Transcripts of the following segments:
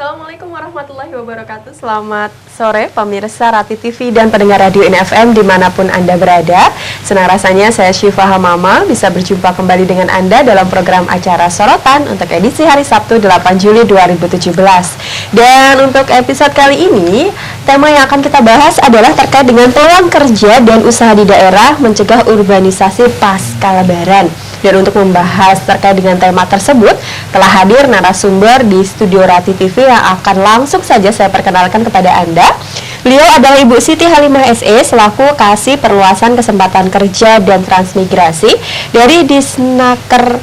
Assalamualaikum warahmatullahi wabarakatuh. Selamat sore pemirsa Rati TV dan pendengar Radio INFM dimanapun Anda berada. Senang rasanya saya Syifa Hamama bisa berjumpa kembali dengan Anda dalam program acara Sorotan untuk edisi hari Sabtu 8 Juli 2017. Dan untuk episode kali ini, tema yang akan kita bahas adalah terkait dengan peluang kerja dan usaha di daerah mencegah urbanisasi pasca Lebaran. Dan untuk membahas terkait dengan tema tersebut, telah hadir narasumber di studio Rati TV yang akan langsung saja saya perkenalkan kepada Anda. Beliau adalah Ibu Siti Halimah SE selaku Kasih Perluasan Kesempatan Kerja dan Transmigrasi dari Disnaker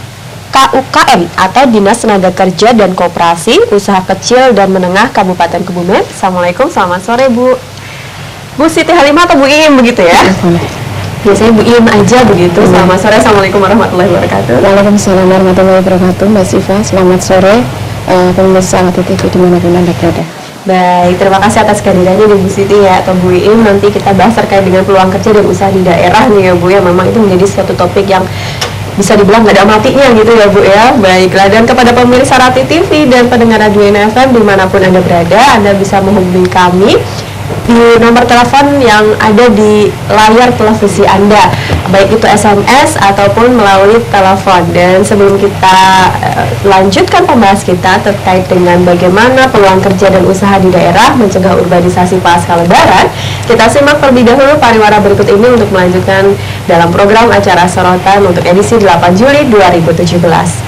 KUKM atau Dinas Tenaga Kerja dan Koperasi Usaha Kecil dan Menengah Kabupaten Kebumen. Assalamualaikum, selamat sore Bu. Bu Siti Halimah atau Bu Iim begitu ya? Biasanya Bu Iim aja begitu. Selamat sore, Assalamualaikum warahmatullahi wabarakatuh. Waalaikumsalam warahmatullahi wabarakatuh, Mbak Syifa. Selamat sore pemirsa Rati TV dimanapun Anda berada. Baik, terima kasih atas kehadirannya Bu Siti ya atau Bu Iim. Nanti kita bahas terkait dengan peluang kerja dan usaha di daerah nih ya Bu ya. Memang itu menjadi suatu topik yang bisa dibilang nggak ada matinya gitu ya Bu ya. Baiklah, dan kepada pemirsa Rati TV dan pendengar Radio INFM dimanapun Anda berada, Anda bisa menghubungi kami di nomor telepon yang ada di layar televisi Anda, baik itu SMS ataupun melalui telepon. Dan sebelum kita lanjutkan pembahas kita terkait dengan bagaimana peluang kerja dan usaha di daerah mencegah urbanisasi pasca Lebaran, kita simak terlebih dahulu pariwara berikut ini untuk melanjutkan dalam program acara Sorotan untuk edisi 8 Juli 2017.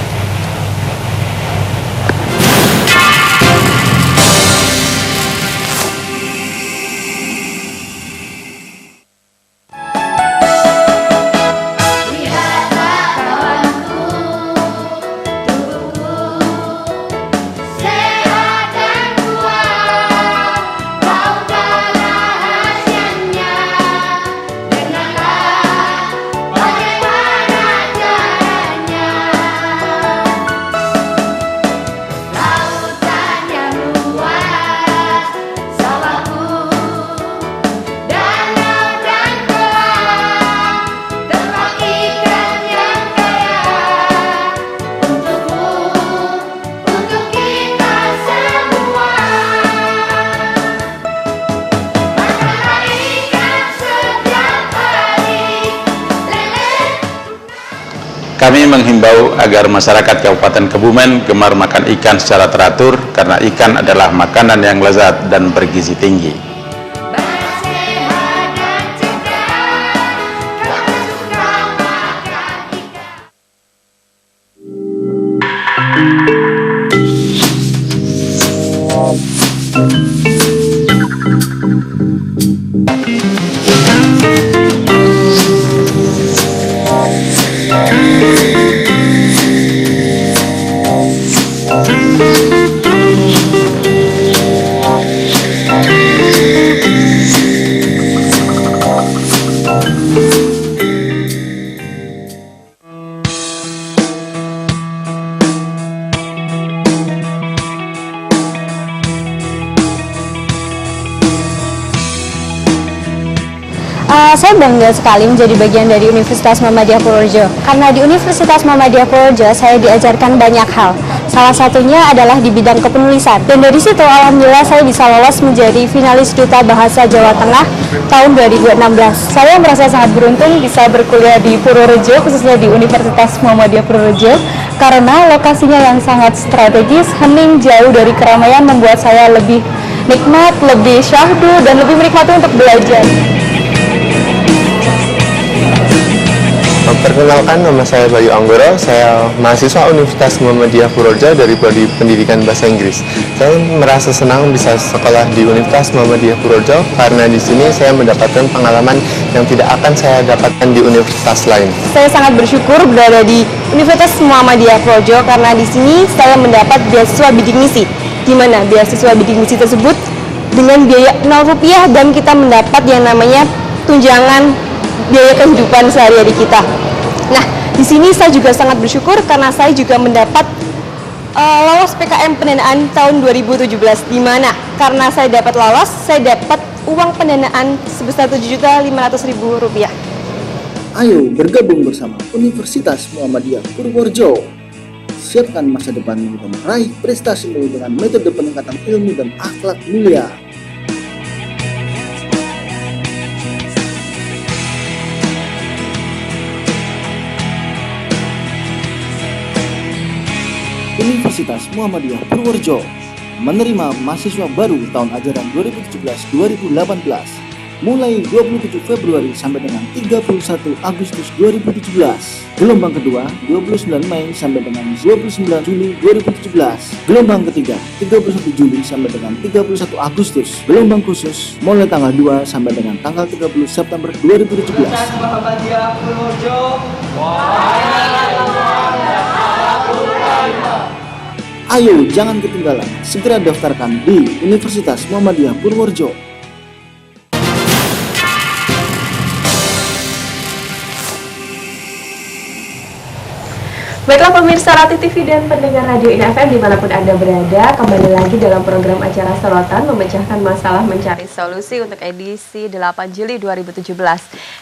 Kami menghimbau agar masyarakat Kabupaten Kebumen gemar makan ikan secara teratur karena ikan adalah makanan yang lezat dan bergizi tinggi. Saya bangga sekali menjadi bagian dari Universitas Muhammadiyah Purworejo. Karena di Universitas Muhammadiyah Purworejo saya diajarkan banyak hal. Salah satunya adalah di bidang kepenulisan. Dan dari situ alhamdulillah saya bisa lolos menjadi finalis Duta Bahasa Jawa Tengah tahun 2016. Saya merasa sangat beruntung bisa berkuliah di Purworejo, khususnya di Universitas Muhammadiyah Purworejo, karena lokasinya yang sangat strategis, hening, jauh dari keramaian membuat saya lebih nikmat, lebih syahdu, dan lebih menikmati untuk belajar. Perkenalkan, nama saya Bayu Anggoro, saya mahasiswa Universitas Muhammadiyah Purworejo dari Prodi Pendidikan Bahasa Inggris. Saya merasa senang bisa sekolah di Universitas Muhammadiyah Purworejo karena di sini saya mendapatkan pengalaman yang tidak akan saya dapatkan di universitas lain. Saya sangat bersyukur berada di Universitas Muhammadiyah Purworejo karena di sini saya mendapat beasiswa bidik misi, di mana beasiswa bidik misi tersebut dengan biaya Rp0 dan kita mendapat yang namanya tunjangan biaya kehidupan sehari-hari kita. Nah, di sini saya juga sangat bersyukur karena saya juga mendapat lolos PKM pendanaan tahun 2017, di mana karena saya dapat lolos, saya dapat uang pendanaan sebesar Rp7.500.000. Ayo bergabung bersama Universitas Muhammadiyah Purworejo. siapkan masa depanmu dan meraih prestasimu dengan metode peningkatan ilmu dan akhlak mulia. Universitas Muhammadiyah Purworejo menerima mahasiswa baru tahun ajaran 2017-2018 mulai 27 Februari sampai dengan 31 Agustus 2017. Gelombang kedua 29 Mei sampai dengan 29 Juli 2017. Gelombang ketiga 31 Juli sampai dengan 31 Agustus. Gelombang khusus mulai tanggal 2 sampai dengan tanggal 30 September 2017. Ayo jangan ketinggalan, segera daftarkan di Universitas Muhammadiyah Purworejo. Baiklah pemirsa Rati TV dan pendengar Radio INFM dimanapun Anda berada, kembali lagi dalam program acara Sorotan Memecahkan Masalah Mencari Solusi untuk edisi 8 Juli 2017.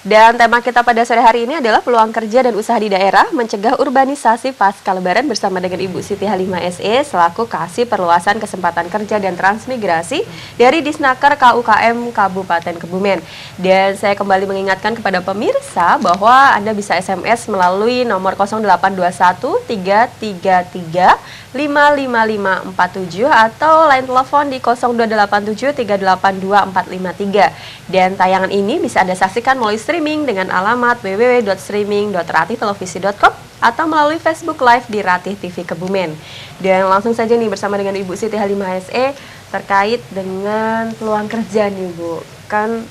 Dan tema kita pada sore hari ini adalah peluang kerja dan usaha di daerah mencegah urbanisasi pasca Lebaran bersama dengan Ibu Siti Halimah SE selaku Kasih Perluasan Kesempatan Kerja dan Transmigrasi dari Disnaker KUKM Kabupaten Kebumen. Dan saya kembali mengingatkan kepada pemirsa bahwa Anda bisa SMS melalui nomor 0821 333 55547 atau line telepon di 0287 382 453. Dan tayangan ini bisa Anda saksikan melalui streaming dengan alamat www.streaming.ratihtelevisi.com atau melalui Facebook Live di Ratih TV Kebumen. Dan langsung saja nih bersama dengan Ibu Siti Halimah SE terkait dengan peluang kerja nih Bu. Kan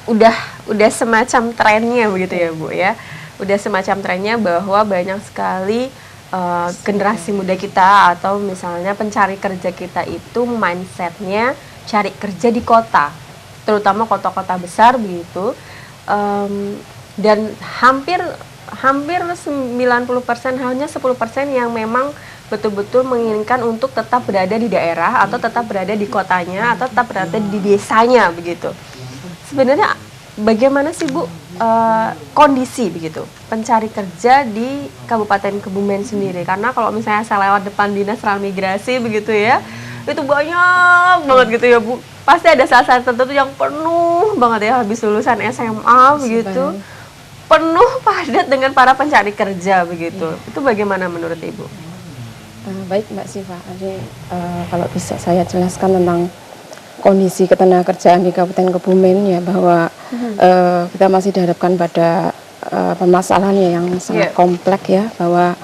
udah semacam trennya begitu ya Bu ya. Udah semacam trennya bahwa banyak sekali generasi muda kita atau misalnya pencari kerja kita itu mindsetnya cari kerja di kota, terutama kota-kota besar begitu, dan hampir 90%, hanya 10% yang memang betul-betul menginginkan untuk tetap berada di daerah atau tetap berada di kotanya atau tetap berada di desanya begitu. Sebenarnya bagaimana sih Bu kondisi begitu pencari kerja di Kabupaten Kebumen sendiri? Karena kalau misalnya saya lewat depan Dinas Transmigrasi begitu ya, itu banyak banget gitu ya Bu. Pasti ada saat-saat tertentu yang penuh banget ya, habis lulusan SMA begitu, penuh padat dengan para pencari kerja begitu. Itu bagaimana menurut Ibu? Baik Mbak Siva, jadi kalau bisa saya jelaskan tentang kondisi ketenagakerjaan di Kabupaten Kebumen ya, bahwa kita masih dihadapkan pada permasalahannya yang sangat kompleks ya, bahwa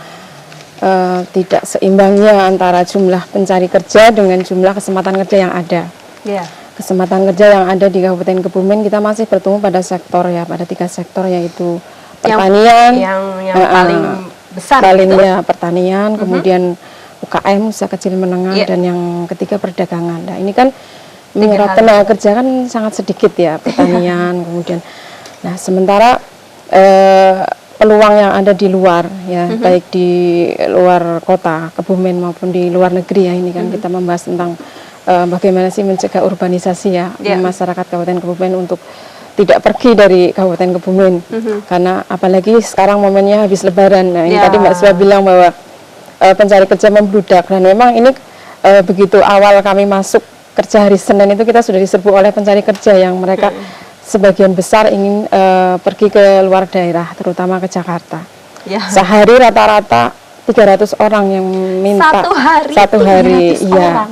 tidak seimbangnya antara jumlah pencari kerja dengan jumlah kesempatan kerja yang ada. Kesempatan kerja yang ada di Kabupaten Kebumen kita masih bertumbuh pada sektor ya, pada 3 sektor, yaitu pertanian yang paling besar palingnya pertanian, kemudian UKM usaha kecil menengah, dan yang ketiga perdagangan. Nah ini kan menyerap tenaga kerja kan sangat sedikit ya, pertanian kemudian. Nah sementara peluang yang ada di luar ya, baik di luar kota Kebumen maupun di luar negeri ya, ini kan kita membahas tentang bagaimana sih mencegah urbanisasi ya, masyarakat Kabupaten Kebumen untuk tidak pergi dari Kabupaten Kebumen. Karena apalagi sekarang momennya habis Lebaran. Nah ini tadi Mbak Swa bilang bahwa pencari kerja membludak, dan memang ini begitu awal kami masuk kerja hari Senin itu kita sudah diserbu oleh pencari kerja yang mereka sebagian besar ingin pergi ke luar daerah, terutama ke Jakarta. Sehari rata-rata 300 orang yang minta satu hari iya.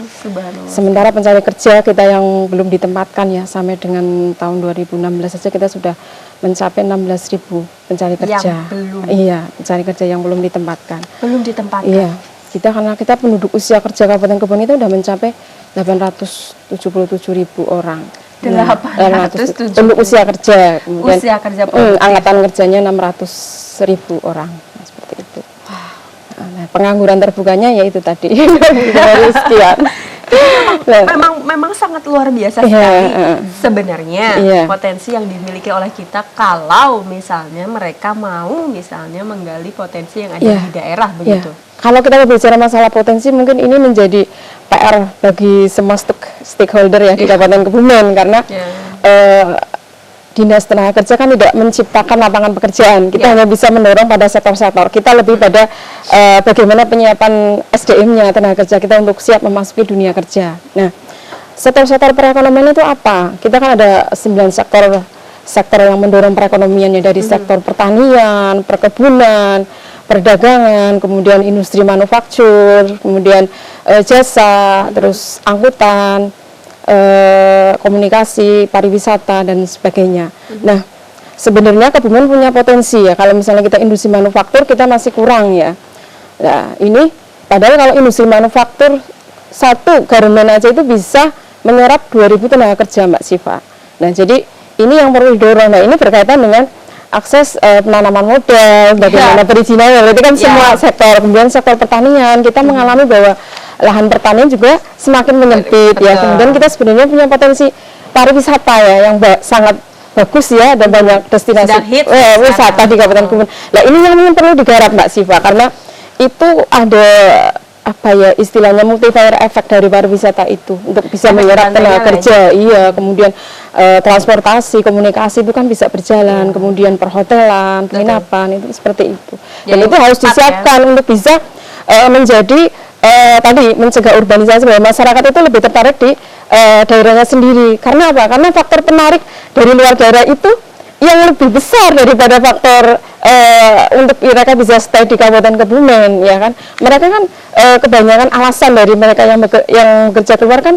Sementara pencari kerja kita yang belum ditempatkan ya, sampai dengan tahun 2016 saja kita sudah mencapai 16.000 pencari kerja. Iya, pencari kerja yang belum ditempatkan. Iya. Karena kita penduduk usia kerja Kabupaten Kebumen itu sudah mencapai 877.000 orang. 800 untuk usia kerja. Kemudian angkatan kerjanya 600.000 orang. Nah, seperti itu. Nah, pengangguran terbukanya yaitu tadi dari sekian. Memang sangat luar biasa sekali sebenarnya potensi yang dimiliki oleh kita kalau misalnya mereka mau misalnya menggali potensi yang ada di daerah begitu. Kalau kita berbicara masalah potensi, mungkin ini menjadi PR bagi semua stakeholder ya di Kabupaten Kebumen, karena di dinas tenaga kerja kan tidak menciptakan lapangan pekerjaan. Kita hanya bisa mendorong pada sektor-sektor. Kita lebih pada bagaimana penyiapan SDM-nya tenaga kerja kita untuk siap memasuki dunia kerja. Nah, sektor-sektor perekonomian itu apa? Kita kan ada 9 sektor yang mendorong perekonomiannya, dari sektor pertanian, perkebunan, perdagangan, kemudian industri manufaktur, kemudian jasa, terus angkutan, komunikasi, pariwisata, dan sebagainya. Nah, sebenarnya Kebumen punya potensi ya, kalau misalnya kita industri manufaktur kita masih kurang ya. Nah, ini padahal kalau industri manufaktur satu garmen aja itu bisa menyerap 2.000 tenaga kerja, Mbak Siva. Nah, jadi ini yang perlu didorong. Nah, ini berkaitan dengan akses penanaman modal, bagaimana perizinannya, berarti kan semua sektor. Kemudian sektor pertanian, kita mengalami bahwa lahan pertanian juga semakin menyempit ya. Kemudian kita sebenarnya punya potensi pariwisata ya yang sangat bagus ya, ada banyak destinasi wisata di Kabupaten Kebumen. Nah, ini yang perlu digarap, Mbak Siva, karena itu ada apa ya istilahnya multiplier effect dari pariwisata itu untuk bisa menyerap tenaga kerja. Iya, kemudian transportasi, komunikasi itu kan bisa berjalan, kemudian perhotelan, penginapan itu seperti itu. Dan itu harus disiapkan untuk bisa menjadi tadi mencegah urbanisasi, bahwa masyarakat itu lebih tertarik di daerahnya sendiri. Karena apa? Karena faktor penarik dari luar daerah itu yang lebih besar daripada faktor untuk mereka bisa stay di Kabupaten Kebumen, ya kan? Mereka kan kebanyakan alasan dari mereka yang bekerja keluar kan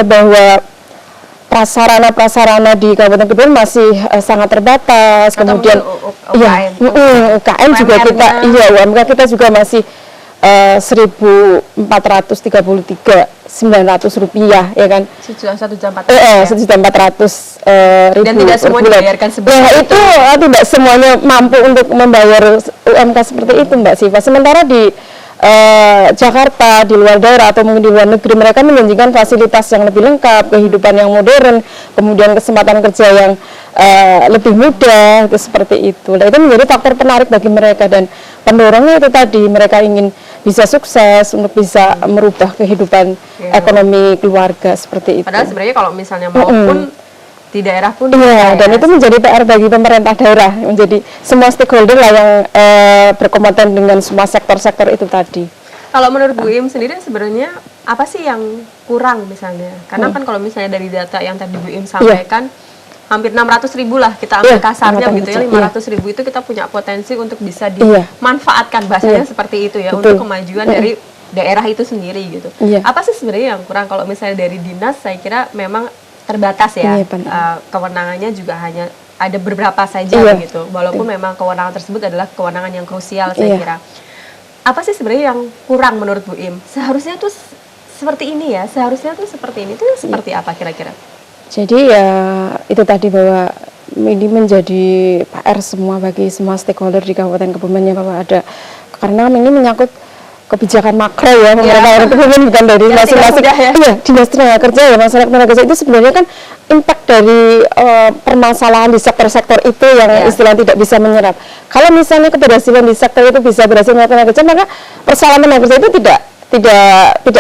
bahwa prasarana di Kabupaten Kebumen masih sangat terbatas. Kemudian UKM juga kita, UMK kita juga masih 1.433.900 rupiah, ya kan? 1.400.000 dan tidak semua dibayarkan sebesar itu tidak semuanya mampu untuk membayar UMK seperti itu, Mbak Siva. Sementara di Jakarta, di luar daerah atau mungkin di luar negeri, mereka menjanjikan fasilitas yang lebih lengkap, kehidupan yang modern, kemudian kesempatan kerja yang lebih mudah, itu seperti itu. Nah, itu menjadi faktor penarik bagi mereka, dan pendorongnya itu tadi mereka ingin bisa sukses untuk bisa merubah kehidupan ekonomi keluarga seperti itu. Padahal sebenarnya kalau misalnya maupun di daerah pun dan itu menjadi PR bagi pemerintah daerah, menjadi semua stakeholder lah yang berkompeten dengan semua sektor-sektor itu tadi. Kalau menurut Bu Im sendiri sebenarnya apa sih yang kurang misalnya? Karena kan kalau misalnya dari data yang tadi Bu Im sampaikan, hampir 600.000 lah kita ambil kasarnya gitu ya, 500.000 itu kita punya potensi untuk bisa dimanfaatkan, bahasanya seperti itu ya, untuk kemajuan dari daerah itu sendiri gitu. Apa sih sebenarnya yang kurang? Kalau misalnya dari dinas saya kira memang terbatas ya, kewenangannya juga hanya ada beberapa saja gitu, walaupun memang kewenangan tersebut adalah kewenangan yang krusial saya kira. Apa sih sebenarnya yang kurang menurut Bu Im? Seharusnya tuh seperti ini ya, seharusnya tuh seperti ini, itu seperti apa kira-kira? Jadi ya itu tadi bahwa ini menjadi PR semua bagi semua stakeholder di Kabupaten Kebumen ya, bahwa ada, karena ini menyangkut kebijakan makro ya pemerintah Kebumen, bukan dari masing-masing dinas tenaga kerja ya, masyarakat tenaga kerja itu sebenarnya kan impact dari permasalahan di sektor-sektor itu yang istilah tidak bisa menyerap. Kalau misalnya keberhasilan di sektor itu bisa berhasil menyerap tenaga kerja, maka persoalan tenaga kerja itu tidak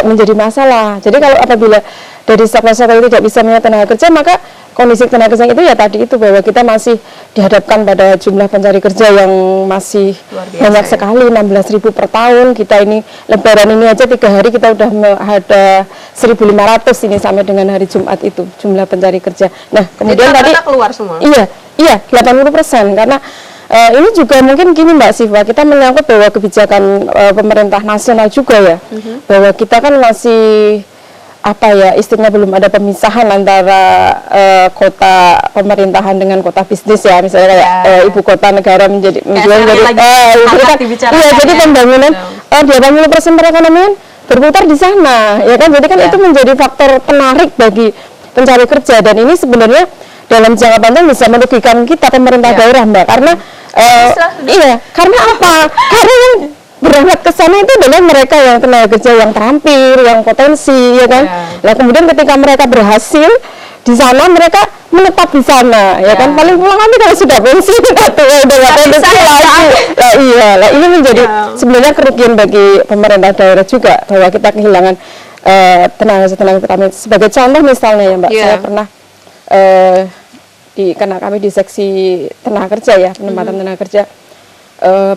menjadi masalah. Jadi kalau apabila dari sektor-sektor itu tidak bisa menyerap tenaga kerja, maka kondisi tenaga kerja itu ya tadi itu, bahwa kita masih dihadapkan pada jumlah pencari kerja yang masih banyak sekali, 16.000 per tahun. Kita ini lebaran ini aja 3 hari kita udah ada 1.500 ini sampai dengan hari Jumat itu jumlah pencari kerja. Nah, kemudian tadi keluar semua. Iya 80%, karena ini juga mungkin gini Mbak Siva, kita menyangkut bahwa kebijakan pemerintah nasional juga ya, bahwa kita kan masih apa ya, istilahnya belum ada pemisahan antara kota pemerintahan dengan kota bisnis ya, misalnya kayak ibu kota negara menjadi jadi pembangunan 80% perekonomian berputar di sana ya kan, jadi kan itu menjadi faktor penarik bagi pencari kerja, dan ini sebenarnya dalam jangka panjang bisa merugikan kita pemerintah daerah, Mbak, karena karena apa? Karena yang berangkat ke sana itu adalah mereka yang tenaga kerja yang terampil, yang potensi, ya kan. Nah, kemudian ketika mereka berhasil di sana, mereka menetap di sana, ya kan. Paling pulang nanti kalau sudah pensiun udah potensi lagi. Lah ini menjadi sebenarnya kerugian bagi pemerintah daerah juga, bahwa kita kehilangan tenaga pertanian. Sebagai contoh misalnya ya, Mbak, saya pernah karena kami di seksi tenaga kerja ya, penempatan tenaga kerja,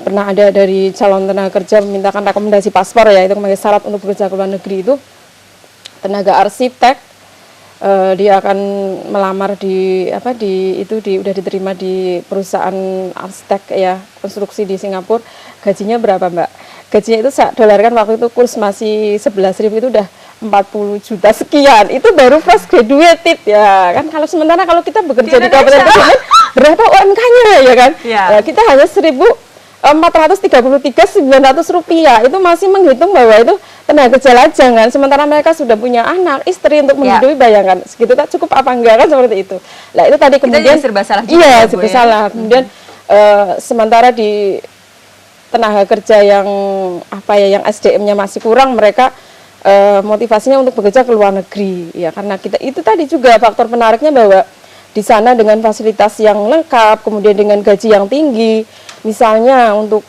pernah ada dari calon tenaga kerja memintakan rekomendasi paspor ya, itu sebagai syarat untuk bekerja ke luar negeri itu tenaga arsitek, dia akan melamar udah diterima di perusahaan arsitek ya, konstruksi di Singapura. Gajinya berapa Mbak? Gajinya itu saya dolarkan waktu itu kurs masih 11.000, itu udah 40 juta sekian. Itu baru fresh graduated ya kan. Kalau sementara kalau kita bekerja di Kabupaten Kebumen, berapa UMK-nya ya kan? Ya, kita hanya 1.433.900 rupiah. Itu masih menghitung bahwa itu tenaga kerja lajang kan. Sementara mereka sudah punya anak, istri untuk menghidupi, bayangkan segitu tak cukup apa enggak kan, seperti itu. Nah itu tadi kemudian serba salah juga. Iya, serba salah. Kemudian sementara di tenaga kerja yang yang SDM-nya masih kurang, mereka motivasinya untuk bekerja ke luar negeri ya, karena kita itu tadi juga faktor penariknya bahwa di sana dengan fasilitas yang lengkap, kemudian dengan gaji yang tinggi, misalnya untuk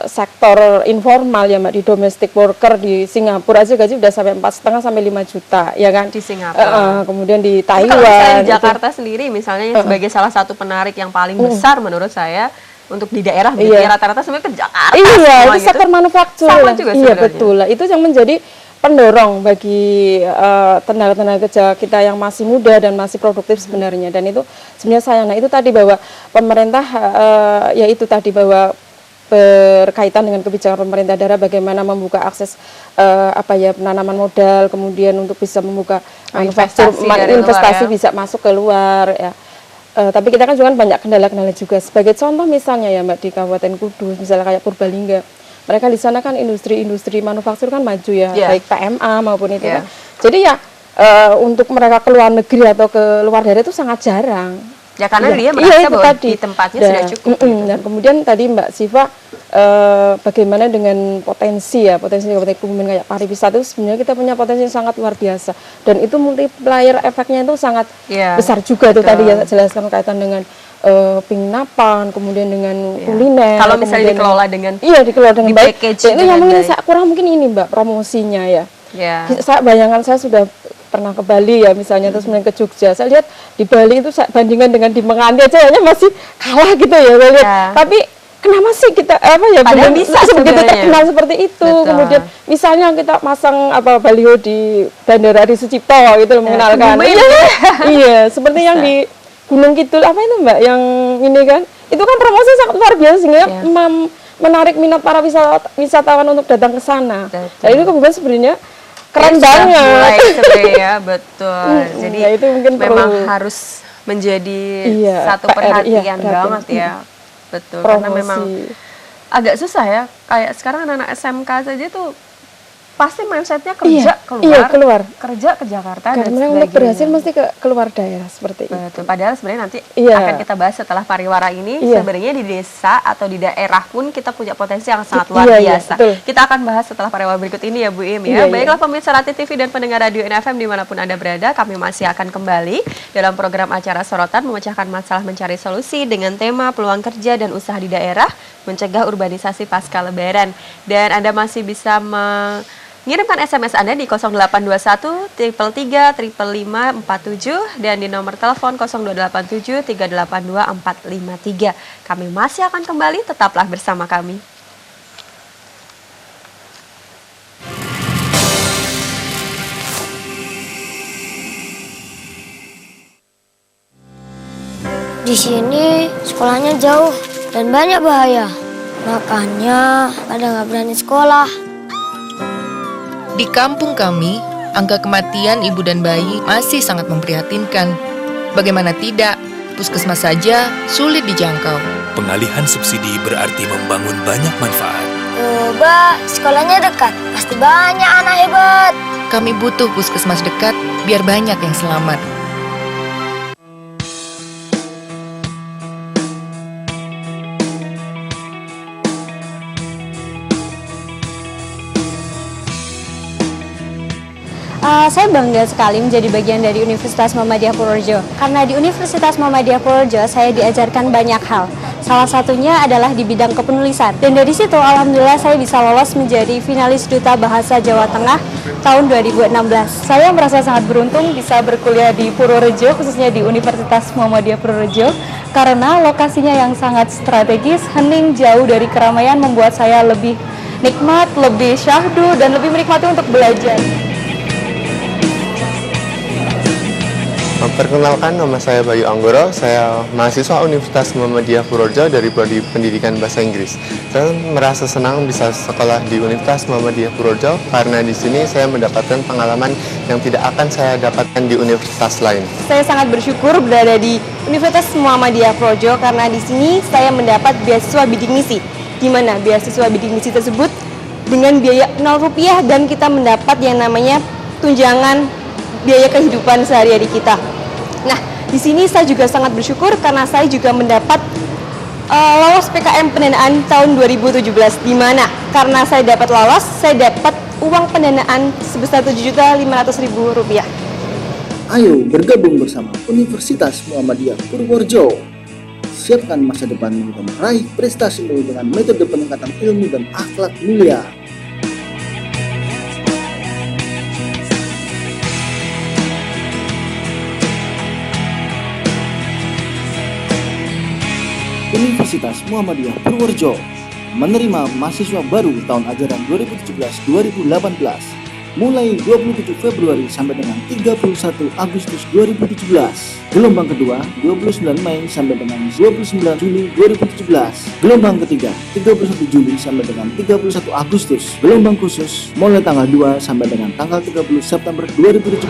sektor informal ya Mbak, di domestic worker di Singapura aja gaji udah sampai 4,5 sampai 5 juta ya kan, di Singapura. Kemudian di Taiwan. Kalau misalnya di Jakarta sendiri misalnya sebagai salah satu penarik yang paling besar menurut saya untuk di daerah, rata-rata semuanya ke Jakarta. Iya, itu gitu. sektor manufaktur. Sama juga iya betul lah. Itu yang menjadi pendorong bagi tenaga-tenaga kerja kita yang masih muda dan masih produktif sebenarnya. Dan itu sebenarnya sayang. Nah itu tadi bahwa pemerintah yaitu tadi bahwa berkaitan dengan kebijakan pemerintah daerah bagaimana membuka akses penanaman modal, kemudian untuk bisa membuka manufaktur, investasi bisa masuk ke luar ya. Tapi kita kan juga banyak kendala-kendala juga. Sebagai contoh misalnya ya Mbak, di Kabupaten Kudus, misalnya kayak Purbalingga, mereka di sana kan industri manufaktur kan maju ya, baik PMA maupun itu kan. Jadi ya untuk mereka ke luar negeri atau ke luar daerah itu sangat jarang. Ya karena dia merasa bahwa di tempatnya sudah cukup. Dan kemudian tadi Mbak Siva, bagaimana dengan potensi Kabupaten Kebumen kayak pariwisata itu sebenarnya kita punya potensi yang sangat luar biasa, dan itu multiplier efeknya itu sangat besar juga. Itu tadi ya jelaskan kaitan dengan penginapan, kemudian dengan kuliner. Kalau misalnya dikelola dengan baik, itu yang mungkin saya kurang mungkin ini Mbak, promosinya ya. Bayangan saya sudah pernah ke Bali ya misalnya, terus kemudian ke Jogja, saya lihat di Bali itu bandingkan dengan di Menganti aja masih kalah gitu ya saya lihat. Tapi kenapa sih kita padahal bisa begitu terkenal seperti itu. Betul. Kemudian misalnya kita masang baliho di Bandara Adi Sucipto gitu mengenalkan. Iya, seperti yang di Gunung Kidul itu Mbak, yang ini kan, itu kan promosi sangat luar biasa sehingga menarik minat para wisatawan untuk datang ke sana. Dan itu kemudian sebenarnya keren banget. Ya, betul. Jadi ya, itu mungkin memang harus menjadi satu perhatian banget ya. Betul. Promosi. Karena memang agak susah ya. Kayak sekarang anak-anak SMK saja tuh pasti mindsetnya kerja keluar, kerja ke Jakarta. Karena untuk berhasil mesti keluar daerah seperti itu. Padahal sebenarnya nanti akan kita bahas setelah pariwara ini. Sebenarnya di desa atau di daerah pun kita punya potensi yang sangat luar biasa. Kita akan bahas setelah pariwara berikut ini ya Bu Im ya. Baiklah pemirsa Rati TV dan pendengar Radio NFM dimanapun Anda berada, kami masih akan kembali dalam program acara Sorotan memecahkan masalah mencari solusi dengan tema peluang kerja dan usaha di daerah, mencegah urbanisasi pasca Lebaran. Dan Anda masih bisa mengirimkan SMS Anda di 0821 333 5547 dan di nomor telepon 0287 382 453. Kami masih akan kembali, tetaplah bersama kami. Di sini sekolahnya jauh dan banyak bahaya, makanya kadang nggak berani sekolah. Di kampung kami, angka kematian ibu dan bayi masih sangat memprihatinkan. Bagaimana tidak, puskesmas saja sulit dijangkau. Pengalihan subsidi berarti membangun banyak manfaat. Coba, sekolahnya dekat, pasti banyak anak hebat. Kami butuh puskesmas dekat biar banyak yang selamat. Saya bangga sekali menjadi bagian dari Universitas Muhammadiyah Purworejo. Karena di Universitas Muhammadiyah Purworejo saya diajarkan banyak hal. Salah satunya adalah di bidang kepenulisan. Dan dari situ alhamdulillah saya bisa lolos menjadi finalis Duta Bahasa Jawa Tengah tahun 2016. Saya merasa sangat beruntung bisa berkuliah di Purworejo, khususnya di Universitas Muhammadiyah Purworejo, karena lokasinya yang sangat strategis, hening, jauh dari keramaian membuat saya lebih nikmat, lebih syahdu, dan lebih menikmati untuk belajar. Perkenalkan, nama saya Bayu Anggoro, saya mahasiswa Universitas Muhammadiyah Purworejo dari Prodi Pendidikan Bahasa Inggris. Saya merasa senang bisa sekolah di Universitas Muhammadiyah Purworejo karena di sini saya mendapatkan pengalaman yang tidak akan saya dapatkan di universitas lain. Saya sangat bersyukur berada di Universitas Muhammadiyah Purworejo karena di sini saya mendapat beasiswa bidik misi, di mana beasiswa bidik misi tersebut dengan biaya Rp0 dan kita mendapat yang namanya tunjangan biaya kehidupan sehari-hari kita. Nah, di sini saya juga sangat bersyukur karena saya juga mendapat lolos PKM pendanaan tahun 2017, di mana karena saya dapat lolos, saya dapat uang pendanaan sebesar Rp7.500.000. Ayo bergabung bersama Universitas Muhammadiyah Purworejo. Siapkan masa depan untuk meraih prestasimu dengan metode peningkatan ilmu dan akhlak mulia. Universitas Muhammadiyah Purworejo menerima mahasiswa baru tahun ajaran 2017-2018 mulai 27 Februari sampai dengan 31 Agustus 2017. Gelombang kedua 29 Mei sampai dengan 29 Juli 2017. Gelombang ketiga 31 Juli sampai dengan 31 Agustus. Gelombang khusus mulai tanggal 2 sampai dengan tanggal 30 September 2017.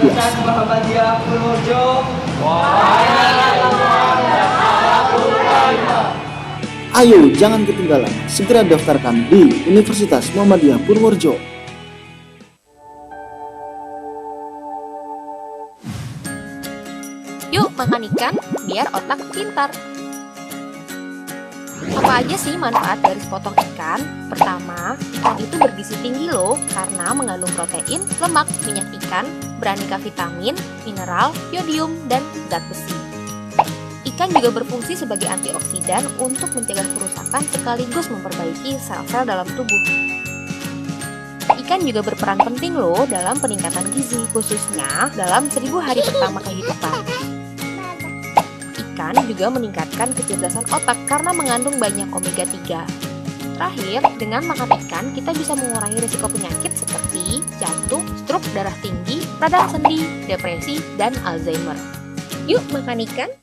Ayo jangan ketinggalan, segera daftarkan di Universitas Muhammadiyah Purworejo. Yuk makan ikan biar otak pintar. Apa aja sih manfaat dari sepotong ikan? Pertama, ikan itu bergizi tinggi loh karena mengandung protein, lemak, minyak ikan, beraneka vitamin, mineral, yodium, dan zat besi. Ikan juga berfungsi sebagai antioksidan untuk mencegah kerusakan sekaligus memperbaiki sel-sel dalam tubuh. Ikan juga berperan penting loh dalam peningkatan gizi, khususnya dalam 1000 hari pertama kehidupan. Ikan juga meningkatkan kecerdasan otak karena mengandung banyak omega 3. Terakhir, dengan makan ikan kita bisa mengurangi risiko penyakit seperti jantung, stroke, darah tinggi, radang sendi, depresi, dan Alzheimer. Yuk makan ikan!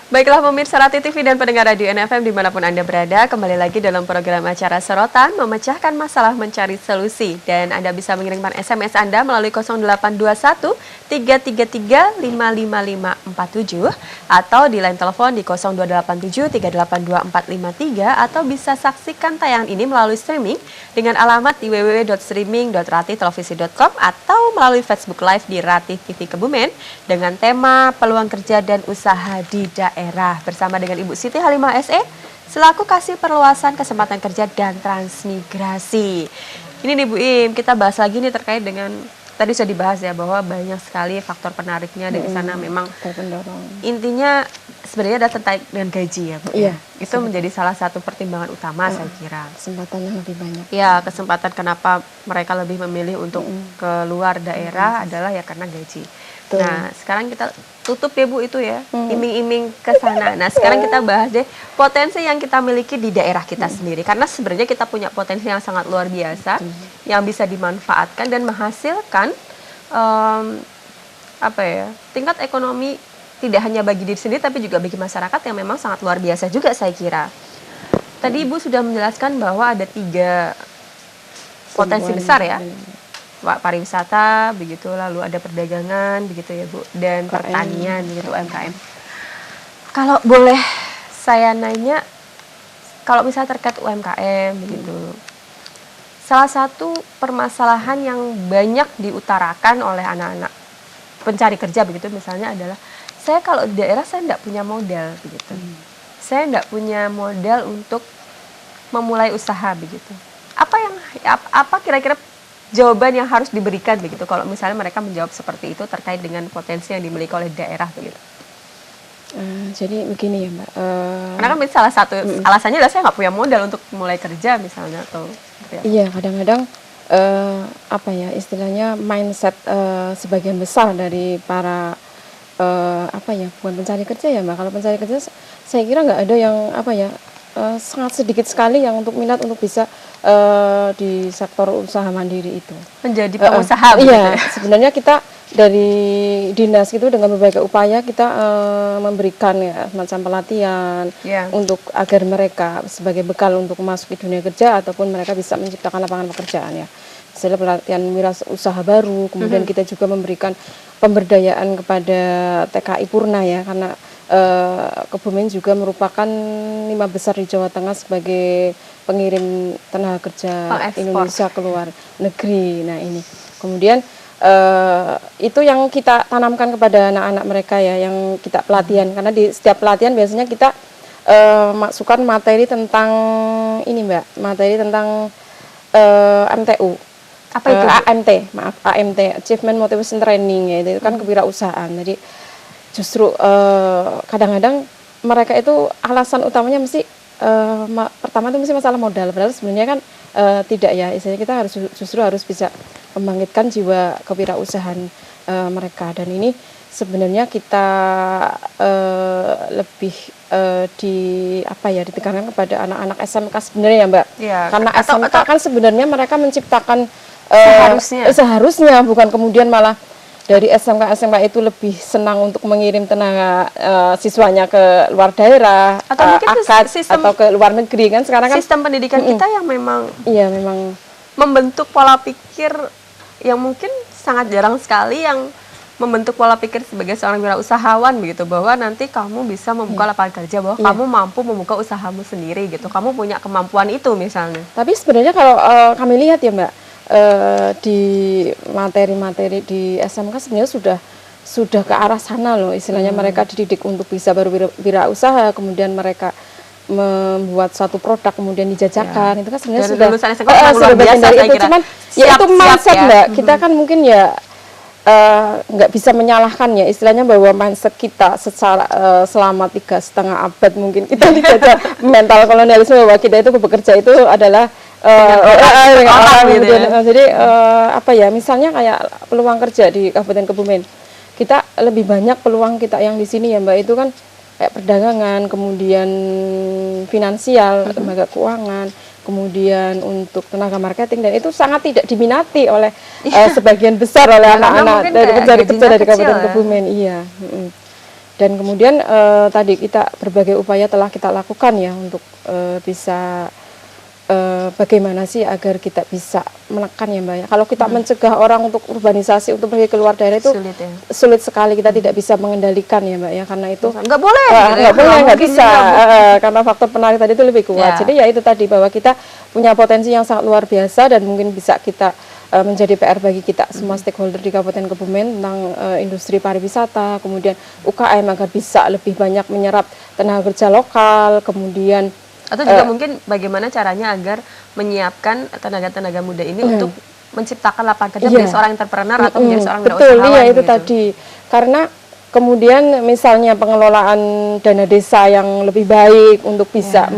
Baiklah pemirsa Rati TV dan pendengar Radio NFM dimanapun Anda berada, kembali lagi dalam program acara Sorotan Memecahkan Masalah Mencari Solusi. Dan Anda bisa mengirimkan SMS Anda melalui 0821 333 55547 atau di line telepon di 0287 382 453 atau bisa saksikan tayangan ini melalui streaming dengan alamat di www.streaming.ratitelevisi.com atau melalui Facebook Live di Rati TV Kebumen dengan tema Peluang Kerja dan Usaha di Daerah bersama dengan Ibu Siti Halimah SE selaku Kasih Perluasan Kesempatan Kerja dan Transmigrasi. Ini nih Bu Im, kita bahas lagi nih terkait dengan tadi sudah dibahas ya bahwa banyak sekali faktor penariknya dari sana memang intinya sebenarnya ada terkait dengan gaji ya Bu. Iya. Itu menjadi salah satu pertimbangan utama saya kira. Kesempatan yang lebih banyak. Ya, kesempatan kenapa mereka lebih memilih untuk keluar daerah adalah ya karena gaji. Betul. Nah, sekarang kita tutup ya Bu itu ya, iming-iming ke sana. Nah, sekarang kita bahas deh potensi yang kita miliki di daerah kita sendiri. Karena sebenarnya kita punya potensi yang sangat luar biasa yang bisa dimanfaatkan dan menghasilkan tingkat ekonomi tidak hanya bagi diri sendiri tapi juga bagi masyarakat yang memang sangat luar biasa juga saya kira. Tadi Ibu sudah menjelaskan bahwa ada 3 potensi besar ya. Pariwisata begitu, lalu ada perdagangan begitu ya Bu, dan pertanian begitu UMKM. Kalau boleh saya nanya, kalau misalnya terkait UMKM begitu, salah satu permasalahan yang banyak diutarakan oleh anak-anak pencari kerja begitu misalnya adalah saya kalau di daerah saya tidak punya modal begitu, saya tidak punya modal untuk memulai usaha begitu. apa kira-kira jawaban yang harus diberikan begitu kalau misalnya mereka menjawab seperti itu terkait dengan potensi yang dimiliki oleh daerah begitu? Jadi begini ya Mbak. Karena kan salah satu alasannya adalah saya nggak punya modal untuk mulai kerja misalnya atau seperti apa? Iya, kadang-kadang apa ya istilahnya mindset sebagian besar dari para apa ya, bukan pencari kerja ya Mbak. Kalau pencari kerja saya kira nggak ada yang apa ya, sangat sedikit sekali yang untuk minat untuk bisa di sektor usaha mandiri itu menjadi pengusaha. Iya, sebenarnya kita dari dinas itu dengan berbagai upaya kita memberikan ya semacam pelatihan untuk agar mereka sebagai bekal untuk masuk ke dunia kerja ataupun mereka bisa menciptakan lapangan pekerjaan ya. Misalnya pelatihan wirausaha baru, kemudian kita juga memberikan pemberdayaan kepada TKI Purna ya, karena Kebumen juga merupakan 5 besar di Jawa Tengah sebagai pengirim tenaga kerja Indonesia ke luar negeri. Nah ini kemudian itu yang kita tanamkan kepada anak-anak mereka ya, yang kita pelatihan, karena di setiap pelatihan biasanya kita masukkan materi tentang ini Mbak, materi tentang MTU. Apa itu? AMT, Achievement Motivation Training ya, itu kan kewirausahaan. Jadi justru kadang-kadang mereka itu alasan utamanya mesti pertama itu mesti masalah modal, padahal sebenarnya kan tidak ya, istilahnya kita justru harus bisa membangkitkan jiwa kewirausahaan mereka. Dan ini sebenarnya kita lebih ditekankan kepada anak-anak SMK sebenarnya ya Mbak, karena SMK kan sebenarnya mereka menciptakan seharusnya bukan kemudian malah dari SMK itu lebih senang untuk mengirim tenaga siswanya ke luar daerah atau mungkin atau ke luar negeri kan sekarang kan sistem pendidikan kita yang memang memang membentuk pola pikir yang mungkin sangat jarang sekali yang membentuk pola pikir sebagai seorang wirausahawan begitu, bahwa nanti kamu bisa membuka lapangan kerja, bahwa kamu mampu membuka usahamu sendiri gitu, kamu punya kemampuan itu misalnya. Tapi sebenarnya kalau kami lihat ya Mbak, di materi-materi di SMK sebenarnya sudah ke arah sana loh, istilahnya mereka dididik untuk bisa berwirausaha, kemudian mereka membuat satu produk kemudian dijajakan, itu kan sebenarnya sudah bagian dari itu, cuman ya itu mindset Mbak, kita kan mungkin ya nggak bisa menyalahkan ya, istilahnya bahwa mindset kita secara selama 3,5 abad mungkin kita dijajah mental kolonialisme, bahwa kita itu bekerja itu adalah orang gitu ya. Jadi apa ya, misalnya kayak peluang kerja di Kabupaten Kebumen, kita lebih banyak peluang kita yang di sini ya Mbak, itu kan kayak perdagangan, kemudian finansial, lembaga keuangan, kemudian untuk tenaga marketing, dan itu sangat tidak diminati oleh sebagian besar oleh anak-anak dari pencari kerja dari Kabupaten Kebumen. Iya. Dan kemudian tadi kita berbagai upaya telah kita lakukan ya untuk bisa bagaimana sih agar kita bisa menekan ya Mbak ya. Kalau kita mencegah orang untuk urbanisasi, untuk pergi ke luar daerah itu sulit sekali, kita tidak bisa mengendalikan ya Mbak ya, karena itu nggak boleh, nggak bisa karena faktor penarik tadi itu lebih kuat. Jadi ya itu tadi, bahwa kita punya potensi yang sangat luar biasa dan mungkin bisa kita menjadi PR bagi kita semua stakeholder di Kabupaten Kebumen tentang industri pariwisata, kemudian UKM agar bisa lebih banyak menyerap tenaga kerja lokal, kemudian atau juga mungkin bagaimana caranya agar menyiapkan tenaga-tenaga muda ini untuk menciptakan lapangan kerja menjadi seorang entrepreneur atau menjadi seorang wirausahawan. Betul, iya itu tadi. Karena kemudian misalnya pengelolaan dana desa yang lebih baik untuk bisa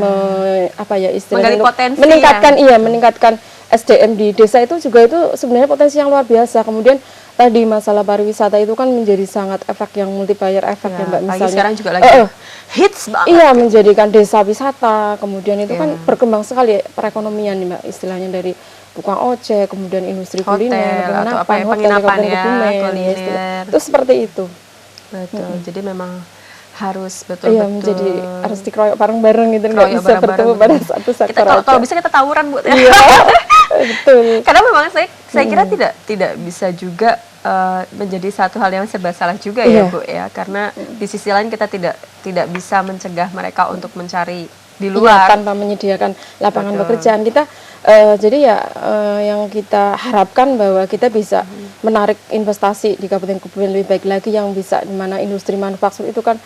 meningkatkan SDM di desa itu juga itu sebenarnya potensi yang luar biasa. Kemudian tadi masalah pariwisata itu kan menjadi sangat efek yang multiplier efek ya Mbak, misalnya sekarang juga lagi hits banget. Iya, menjadikan desa wisata, kemudian itu kan berkembang sekali perekonomian nih Mbak, istilahnya dari tukang ojek, kemudian industri kuliner, penginapan itu seperti itu. Betul. Jadi memang harus betul-betul menjadi harus dikeroyok bareng-bareng gitu, nggak bisa bertemu pada satu sektor. Kalau bisa kita tawuran Bu. Iya, betul. Karena memang saya kira tidak bisa juga menjadi satu hal yang serba salah juga ya Bu ya, karena di sisi lain kita tidak bisa mencegah mereka untuk mencari di luar tanpa menyediakan lapangan pekerjaan. Kita jadi ya yang kita harapkan bahwa kita bisa menarik investasi di Kabupaten Kebumen lebih baik lagi, yang bisa di mana industri manufaktur itu kan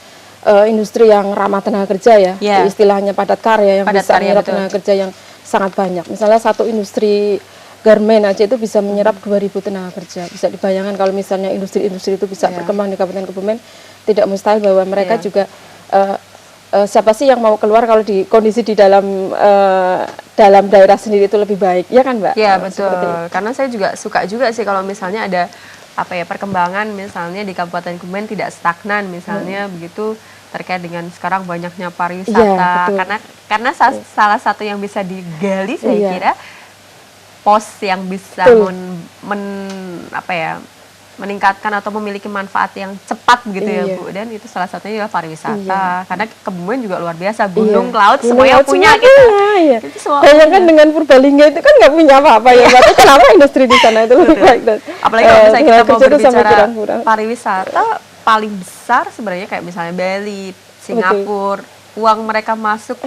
industri yang ramah tenaga kerja ya, istilahnya padat karya, yang bisa menyerap tenaga kerja yang sangat banyak. Misalnya satu industri garmen aja itu bisa menyerap 2.000 tenaga kerja. Bisa dibayangkan kalau misalnya industri-industri itu bisa berkembang di Kabupaten Kebumen, tidak mustahil bahwa mereka juga siapa sih yang mau keluar kalau di kondisi di dalam daerah sendiri itu lebih baik, ya kan Mbak? Ya betul. Karena saya juga suka juga sih kalau misalnya ada perkembangan misalnya di Kabupaten Kebumen tidak stagnan misalnya begitu terkait dengan sekarang banyaknya pariwisata. Karena salah satu yang bisa digali saya kira pos yang bisa meningkatkan atau memiliki manfaat yang cepat begitu ya Bu, dan itu salah satunya adalah pariwisata. Karena Kebumen juga luar biasa, gunung, laut semuanya punya kita. Bayangkan dengan Purbalingga itu kan nggak punya apa-apa ya, berarti kenapa industri di sana itu lebih baik? Apalagi kalau misalnya kita mau berbicara pariwisata paling besar sebenarnya kayak misalnya Bali, Singapura. Uang mereka masuk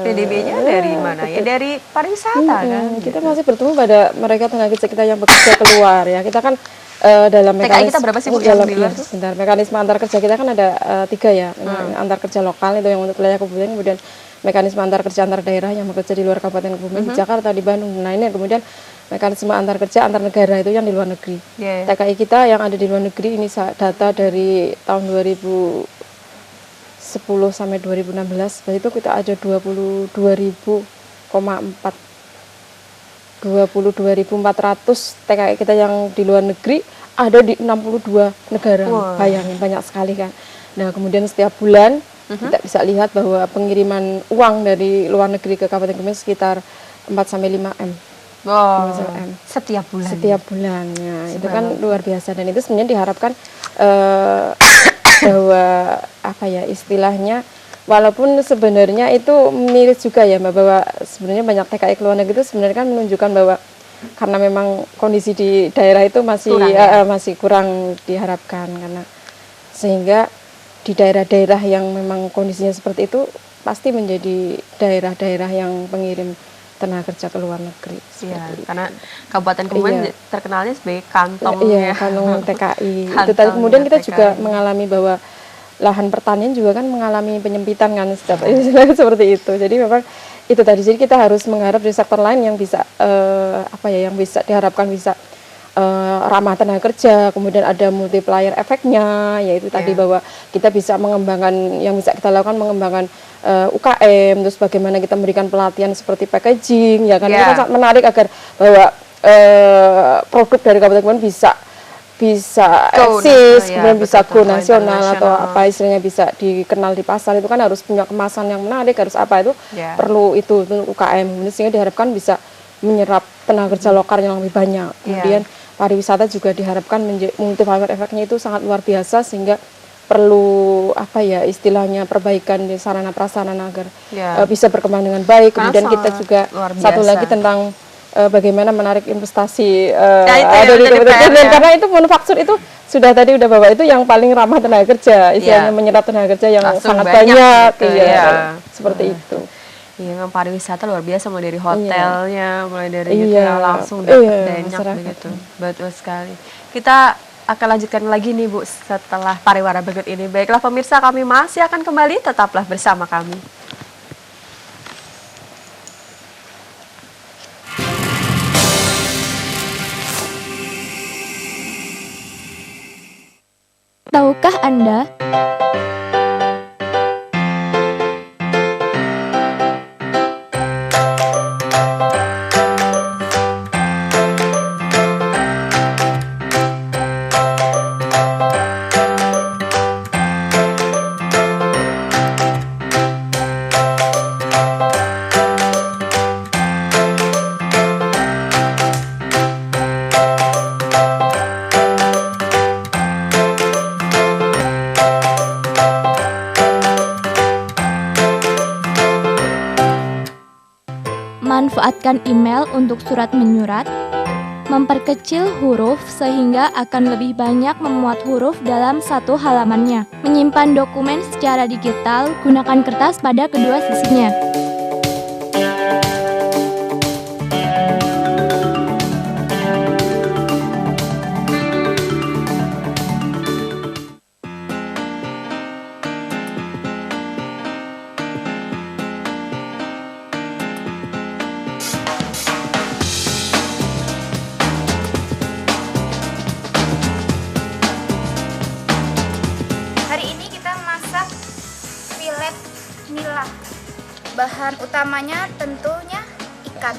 PDB-nya dari mana? Ya dari pariwisata kan. Kita masih bertemu pada mereka tenaga kerja kita yang bekerja keluar ya. Kita kan dalam mekanisme kita berapa sih Bu yang di luar tuh? Sebentar, mekanisme antar kerja kita kan ada 3 ya. Antar kerja lokal itu yang untuk wilayah Kabupaten, kemudian mekanisme antar kerja antar daerah yang bekerja di luar Kabupaten Kebumen, di Jakarta, di Bandung. Nah ini kemudian mekanisme antar kerja antar negara itu yang di luar negeri. TKI kita yang ada di luar negeri ini data dari tahun 2010 sampai 2016, itu kita ada 22.400 TKI kita yang di luar negeri, ada di 62 negara. Bayangin, banyak sekali kan. Nah kemudian setiap bulan kita bisa lihat bahwa pengiriman uang dari luar negeri ke Kabupaten Kebumen sekitar 4-5 M. Setiap bulan. Setiap bulannya itu kan luar biasa, dan itu sebenarnya diharapkan bahwa istilahnya walaupun sebenarnya itu miris juga ya Mbak, bahwa sebenarnya banyak TKI ke luar negeri itu sebenarnya kan menunjukkan bahwa karena memang kondisi di daerah itu masih kurang diharapkan, karena sehingga di daerah-daerah yang memang kondisinya seperti itu pasti menjadi daerah-daerah yang pengirim tenaga kerja ke luar negeri. Karena Kabupaten Kebumen terkenalnya sebagai kantong kantong TKI. Itu tadi kemudian kita juga mengalami bahwa lahan pertanian juga kan mengalami penyempitan kan seperti itu. Jadi memang itu tadi, jadi kita harus mengharap dari sektor lain yang bisa yang bisa diharapkan bisa ramah tenaga kerja, kemudian ada multiplier efeknya, yaitu tadi bahwa kita bisa mengembangkan, yang bisa kita lakukan mengembanggan UKM, terus bagaimana kita memberikan pelatihan seperti packaging, ya kan itu kan sangat menarik agar bahwa produk dari Kabupaten Kebumen bisa eksis, kemudian bisa go nasional atau apa istilahnya bisa dikenal di pasar. Itu kan harus punya kemasan yang menarik, harus perlu itu untuk UKM, sehingga diharapkan bisa menyerap tenaga kerja lokal yang lebih banyak. Kemudian pariwisata juga diharapkan multiplier efeknya itu sangat luar biasa, sehingga perlu istilahnya perbaikan di sarana prasarana agar bisa berkembang dengan baik. Kemudian kita juga satu lagi tentang bagaimana menarik investasi dari Kabupaten, karena itu manufaktur itu sudah bawa itu yang paling ramah tenaga kerja, istilahnya menyerap tenaga kerja yang sangat banyak seperti itu. Memang pariwisata luar biasa, mulai dari hotelnya, mulai dari langsung dapat banyak begitu. Betul sekali. Kita akan lanjutkan lagi nih Bu setelah pariwara berikut ini. Baiklah pemirsa, kami masih akan kembali, tetaplah bersama kami. Tahukah Anda? Manfaatkan email untuk surat menyurat, memperkecil huruf sehingga akan lebih banyak memuat huruf dalam satu halamannya. Menyimpan dokumen secara digital, gunakan kertas pada kedua sisinya. Bismillah. Bahan utamanya tentunya ikan.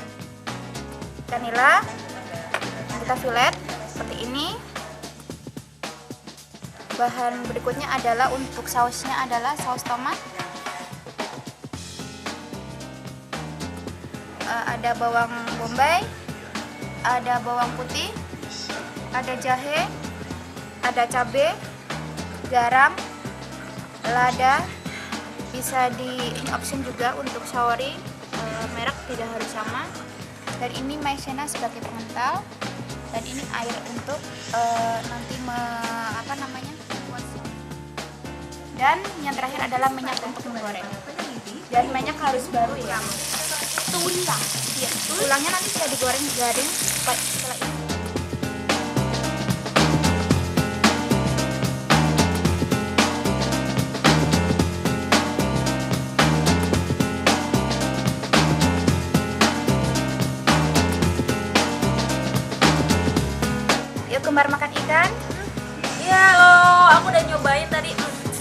Ikan nila kita filet seperti ini. Bahan berikutnya adalah untuk sausnya adalah saus tomat. Ada bawang bombay, ada bawang putih, ada jahe, ada cabai, garam, lada, bisa di option juga untuk saori, merek tidak harus sama. Dan ini maizena sebagai pengental, dan ini air untuk nanti dan yang terakhir adalah minyak untuk menggoreng. Dan minyak harus baru ya. Tulang. Iya, tulangnya nanti bisa digoreng garing setelah ini. Yuk kembar makan ikan. Iya loh, aku udah nyobain tadi.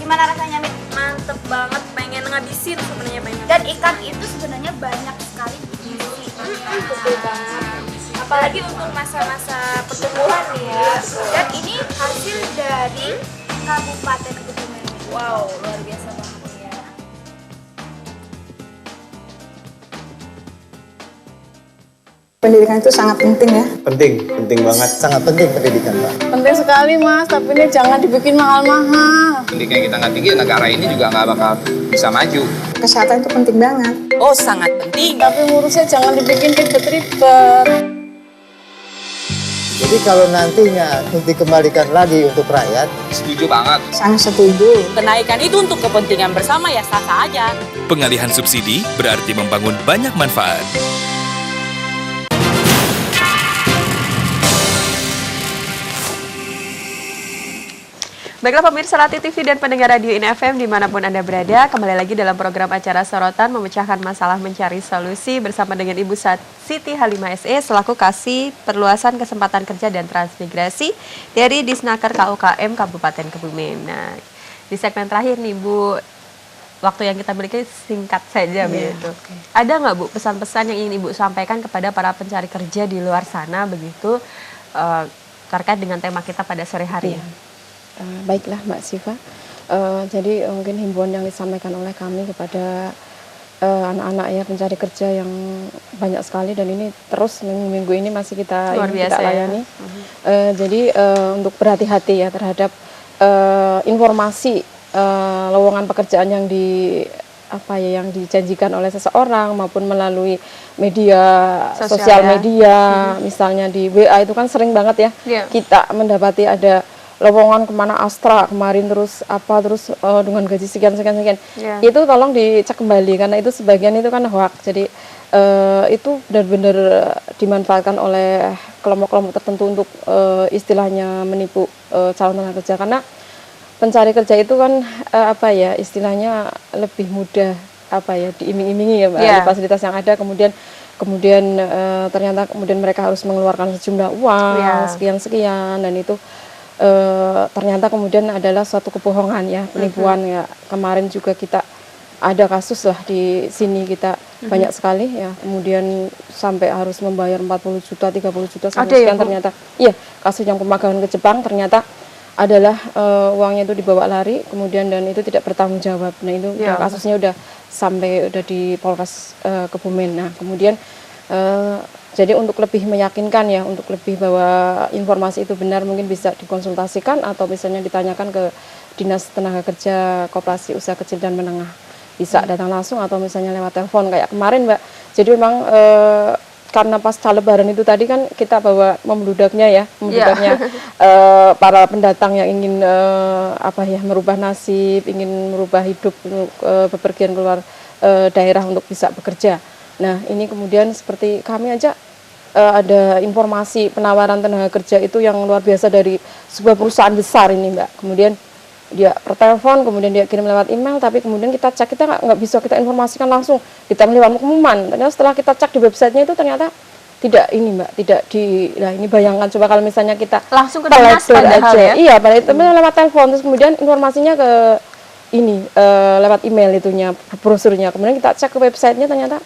Gimana rasanya, Mit? Mantep banget, pengen ngabisin sebenarnya pengen. Dan ikan itu sebenarnya banyak sekali gizi. Betul banget. Apalagi untuk masa-masa pertumbuhan nih ya. Dan ini hasil dari Kabupaten Kebumen. Wow, luar biasa banget ya. Pendidikan itu sangat penting ya. Penting banget. Sangat penting pendidikan, Pak. Penting sekali Mas, tapi ini jangan dibikin mahal-mahal. Pendidikan kita nggak tinggi, negara ini juga nggak bakal bisa maju. Kesehatan itu penting banget. Oh, sangat penting. Tapi ngurusnya jangan dibikin ribet-ribet. Jadi kalau nantinya dikembalikan lagi untuk rakyat, Setuju banget. sangat setuju. Kenaikan itu untuk kepentingan bersama ya sah-sah aja. Pengalihan subsidi berarti membangun banyak manfaat. Baiklah pemirsa Rati TV dan pendengar Radio INFM dimanapun Anda berada, kembali lagi dalam program acara Sorotan memecahkan masalah mencari solusi bersama dengan Ibu Siti Halimah SE selaku Kasih Perluasan Kesempatan Kerja dan Transmigrasi dari Disnaker KUKM Kabupaten Kebumen. Nah, di segmen terakhir nih Bu, waktu yang kita miliki singkat saja begitu. Ada nggak Bu pesan-pesan yang ingin Ibu sampaikan kepada para pencari kerja di luar sana begitu terkait dengan tema kita pada sore hari? Baiklah Mbak Siva, jadi mungkin himbauan yang disampaikan oleh kami kepada anak-anak ya pencari kerja yang banyak sekali dan ini terus minggu-minggu ini masih kita layani. Jadi untuk berhati-hati ya terhadap informasi lowongan pekerjaan yang yang dijanjikan oleh seseorang maupun melalui media sosial media, misalnya di WA itu kan sering banget ya kita mendapati ada lowongan kemana Astra kemarin terus dengan gaji sekian. Itu tolong dicek kembali karena itu sebagian itu kan hoax. Jadi itu benar-benar dimanfaatkan oleh kelompok-kelompok tertentu untuk istilahnya menipu calon tenaga kerja, karena pencari kerja itu kan istilahnya lebih mudah diiming-imingi ya Mbak, fasilitas yang ada kemudian ternyata kemudian mereka harus mengeluarkan sejumlah uang sekian dan itu ternyata kemudian adalah suatu kebohongan ya, penipuan ya. Kemarin juga kita ada kasus lah di sini kita banyak sekali ya, kemudian sampai harus membayar 40 juta, 30 juta sampai sekian ternyata. Iya, kasus yang pemagangan ke Jepang ternyata adalah uangnya itu dibawa lari kemudian dan itu tidak bertanggung jawab. Nah, itu kasusnya udah di Polres Kebumen. Nah, kemudian jadi untuk lebih meyakinkan ya, untuk lebih bahwa informasi itu benar mungkin bisa dikonsultasikan atau misalnya ditanyakan ke Dinas Tenaga Kerja Koperasi Usaha Kecil dan Menengah. Bisa datang langsung atau misalnya lewat telepon kayak kemarin Mbak. Jadi memang karena pasca Lebaran itu tadi kan kita bawa membludaknya para pendatang yang ingin merubah nasib, ingin merubah hidup, bepergian keluar daerah untuk bisa bekerja. Nah, ini kemudian seperti kami aja ada informasi penawaran tenaga kerja itu yang luar biasa dari sebuah perusahaan besar ini Mbak. Kemudian dia per telepon, kemudian dia kirim lewat email, tapi kemudian kita cek, kita nggak bisa kita informasikan langsung, kita lewat pengumuman. Ternyata setelah kita cek di websitenya itu ternyata tidak ini Mbak, ini bayangkan coba kalau misalnya kita langsung ke dinas padahal ya? Iya, pada itu lewat telepon, terus kemudian informasinya ke ini lewat email itunya brosurnya. Kemudian kita cek ke websitenya ternyata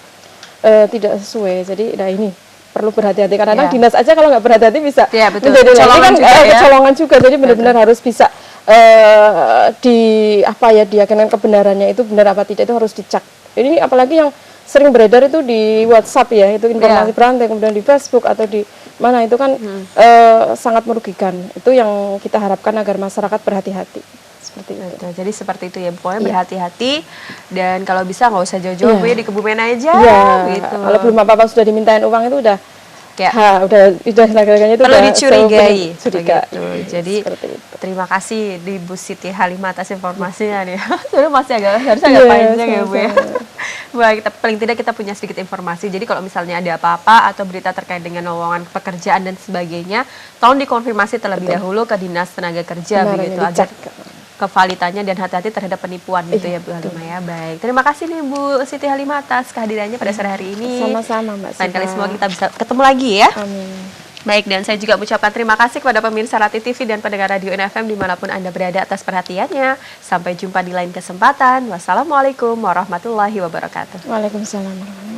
tidak sesuai. Jadi nah ini perlu berhati-hati karena dinas aja kalau nggak berhati-hati bisa menjadi kecolongan kan juga, kecolongan juga. Jadi benar-benar harus bisa diyakinkan kebenarannya itu benar apa tidak itu harus dicek. Ini apalagi yang sering beredar itu di WhatsApp ya, itu informasi berantai, kemudian di Facebook atau di mana itu kan sangat merugikan. Itu yang kita harapkan agar masyarakat berhati-hati. Seperti itu. Jadi seperti itu ya, pokoknya berhati-hati dan kalau bisa nggak usah jauh-jauh ya, di Kebumen aja. Gitu. Kalau belum apa-apa sudah dimintain uang itu udah udah lagi-laginya itu perlu dicurigai. Curiga. Jadi terima kasih di Bu Siti Halimah atas informasinya nih. Sebenarnya masih harusnya agak panjang ya Bu ya. Baik, paling tidak kita punya sedikit informasi. Jadi kalau misalnya ada apa-apa atau berita terkait dengan lowongan pekerjaan dan sebagainya, tolong dikonfirmasi terlebih dahulu ke Dinas Tenaga Kerja begitu agar kevalitannya dan hati-hati terhadap penipuan gitu ya Bu Halimah ya. Baik, terima kasih nih Bu Siti Halimah atas kehadirannya pada sore hari ini. Sama-sama Mbak. Lain kali semoga kita bisa ketemu lagi ya. Amin. Baik, dan saya juga mengucapkan terima kasih kepada pemirsa Rati TV dan pendengar Radio NFM dimanapun Anda berada atas perhatiannya. Sampai jumpa di lain kesempatan. Wassalamualaikum warahmatullahi wabarakatuh. Waalaikumsalam.